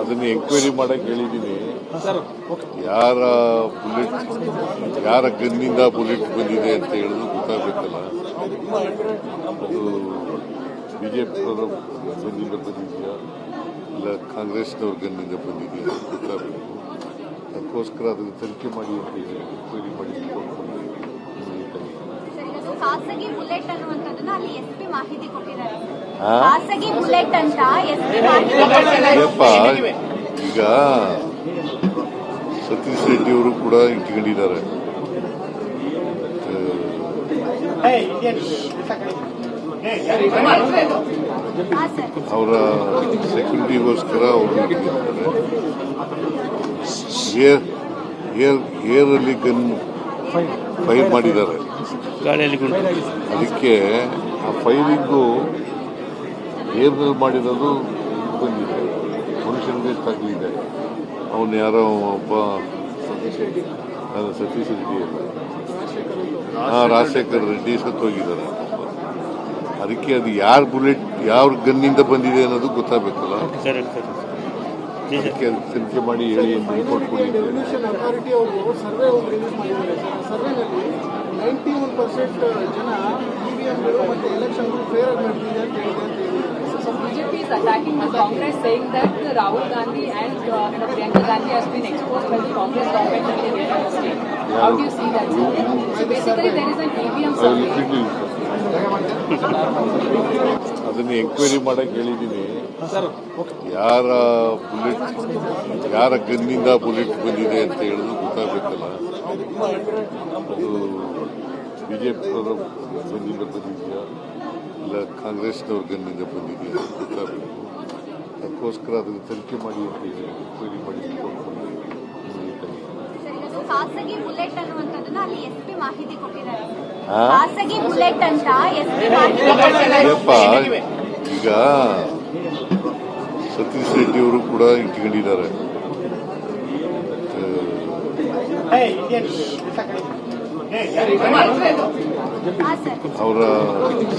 ಅದನ್ನ ಎಂಕ್ವೈರಿ ಮಾಡಕ್ಕೆ ಹೇಳಿದ್ದೀನಿ. ಯಾರ ಗನ್ನಿಂದ ಬುಲೆಟ್ ಬಂದಿದೆ ಅಂತ ಹೇಳಿದ್ರು ಗೊತ್ತಾಗಬೇಕಲ್ಲ. ಅದು ಬಿಜೆಪಿಯವರು ಗನ್ನಿಂದ ಬಂದಿದೆಯಾ ಇಲ್ಲ ಕಾಂಗ್ರೆಸ್ನವ್ರ ಗನ್ನಿಂದ ಬಂದಿದೆಯಾ ಗೊತ್ತಾಗಬೇಕು. ಅದಕ್ಕೋಸ್ಕರ ಅದನ್ನು ತನಿಖೆ ಮಾಡಿ ಅಂತ ಹೇಳಿ ಎಂಕ್ವೈರಿ ಮಾಡಿ ಖಾಸಗಿ ಬುಲೆಟ್ ಅನ್ನುವಂಥದ್ದನ್ನ ಅಲ್ಲಿ ಎಸ್ಪಿ ಮಾಹಿತಿ ಕೊಟ್ಟಿದ್ದಾರೆ. ಖಾಸಗಿ ಬುಲೆಟ್ ಅಂತ ಎಸ್ಪಿ ಮಾಹಿತಿ ಕೊಟ್ಟಿದ್ದಾರೆ. ಈಗ ಸತೀಶ್ ರೆಡ್ಡಿ ಅವರು ಕೂಡ ಇಟ್ಕೊಂಡಿದ್ದಾರೆ. ಅವರ ಸೆಕ್ಯೂರಿಟಿಗೋಸ್ಕರ ಅವರು ಇಟ್ಕೊಂಡಿದ್ದಾರೆ. ಏರ್ ಅಲ್ಲಿ ಗನ್ ಫೈರ್ ಮಾಡಿದ್ದಾರೆ. ಅದಕ್ಕೆ ಆ ಫೈರಿಂಗು ಏರ್ನಲ್ಲಿ ಮಾಡಿರೋದು ಬಂದಿದೆ, ಮನುಷ್ಯನಿಗೆ ತಗಲಿದೆ. ಅವನು ಯಾರೋ ಒಬ್ಬ ಸತೀಶ್ ರೆಡ್ಡಿ ರಾಜಶೇಖರ್ ರೆಡ್ಡಿ ಸತ್ತೋಗಿದ್ದಾರೆ. ಅದಕ್ಕೆ ಅದು ಯಾರ ಬುಲೆಟ್ ಯಾವ ಗನ್ನಿಂದ ಬಂದಿದೆ ಅನ್ನೋದು ಗೊತ್ತಾಗಬೇಕಲ್ಲ. ಅದಕ್ಕೆ ತನಿಖೆ ಮಾಡಿ ಹೇಳಿ ರಿಪೋರ್ಟ್ ಕೊಡಿ. ಅಥಾರಿಟಿ ಅವರು ಸರ್ವೆ ರಿಲೀಸ್ ಮಾಡಿದ್ದಾರೆ. ಸರ್ವೆನಲ್ಲಿ 91% ಜನ ಇವಿಎಂಗಳು ಮತ್ತು ಎಲೆಕ್ಷನ್ ಫೇರ್ ಆಗಿ ನಡೆದಿದೆ ಅಂತ ಹೇಳಿದೆ. So BJP is attacking the Congress, saying that Rahul Gandhi and Priyanka Gandhi has been exposed by the Congress government in the Kerala state. How do you see that, sir? So basically there is an EVM survey. ಅದನ್ನ enquiry ಮಾಡಕ್ಕೆ ಹೇಳಿದ್ದೀನಿ. ಯಾರ ಗನ್ನಿಂದ bullet ಬಂದಿದೆ ಅಂತ ಹೇಳಿದ್ರು ಗೊತ್ತಾಗಬೇಕಲ್ಲ. ಅದು ಬಿಜೆಪಿಯವರು ಗನ್ನಿಂದ ಬಂದಿದೆಯಾ ಇಲ್ಲ ಕಾಂಗ್ರೆಸ್ನವ್ರ ಗನ್ನಿಂದ ಬಂದಿದೆಯಾ ಗೊತ್ತಾಗಬೇಕು. ಅದಕ್ಕೋಸ್ಕರ ಅದನ್ನು ತನಿಖೆ ಮಾಡಿ ಅಂತ ಹೇಳಿ ಎಂಕ್ವೈರಿ ಮಾಡಿ ಖಾಸಗಿ ಬುಲೆಟ್ ಅನ್ನುವಂಥದ್ದನ್ನ ಅಲ್ಲಿ ಎಸ್ಪಿ ಮಾಹಿತಿ ಕೊಟ್ಟಿದ್ದಾರೆ. ಖಾಸಗಿ ಬುಲೆಟ್ ಅಂತ ಎಸ್ಪಿ ಮಾಹಿತಿ ಕೊಟ್ಟಿದ್ದಾರೆ. ಈಗ ಸತೀಶ್ ರೆಡ್ಡಿ ಅವರು ಕೂಡ ಇಟ್ಕೊಂಡಿದ್ದಾರೆ. ಅವರ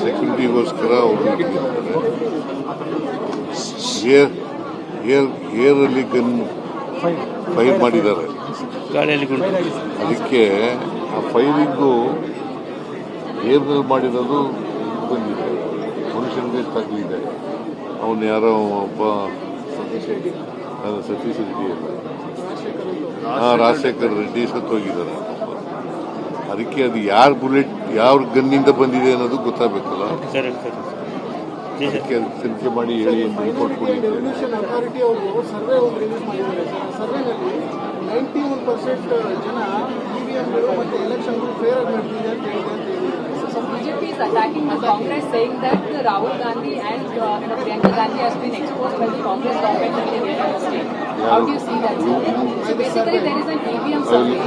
ಸೆಕ್ಯೂರಿಟಿಗೋಸ್ಕರ ಅವರು ಇಟ್ಕೊಂಡಿದ್ದಾರೆ. ಏರ್ ಅಲ್ಲಿ ಗನ್ ಫೈರ್ ಮಾಡಿದ್ದಾರೆ. ಅದಕ್ಕೆ ಆ ಫೈರಿಂಗು ಏರ್ನಲ್ಲಿ ಮಾಡಿರೋದು ಬಂದಿದೆ, ಮನುಷ್ಯನಿಗೆ ತಗಲಿದೆ. ಅವನು ಯಾರೋ ಒಬ್ಬ ಸತೀಶ್ ರೆಡ್ಡಿ ರಾಜಶೇಖರ್ ರೆಡ್ಡಿ ಸತ್ತೋಗಿದ್ದಾರೆ. ಅದಕ್ಕೆ ಅದು ಯಾರ ಬುಲೆಟ್ ಯಾವ ಗನ್ನಿಂದ ಬಂದಿದೆ ಅನ್ನೋದು ಗೊತ್ತಾಗಬೇಕಲ್ಲ. ಅದಕ್ಕೆ ತನಿಖೆ ಮಾಡಿ ಹೇಳಿ ರಿಪೋರ್ಟ್ ಕೊಡಿ. ಅಥಾರಿಟಿ ಅವರು ಸರ್ವೆ ರಿಲೀಸ್ ಮಾಡಿದ್ದಾರೆ. ಸರ್ವೆನಲ್ಲಿ 91% ಜನ ಇವಿಎಂಗಳು ಮತ್ತು ಎಲೆಕ್ಷನ್ ಫೇರ್ ಆಗಿ ನಡೆದಿದೆ ಅಂತ ಹೇಳಿದೆ. So BJP is attacking the Congress, saying that Rahul Gandhi and Priyanka Gandhi has been exposed by the Congress government in the Kerala state. How do you see that, sir? So basically there is an EVM survey.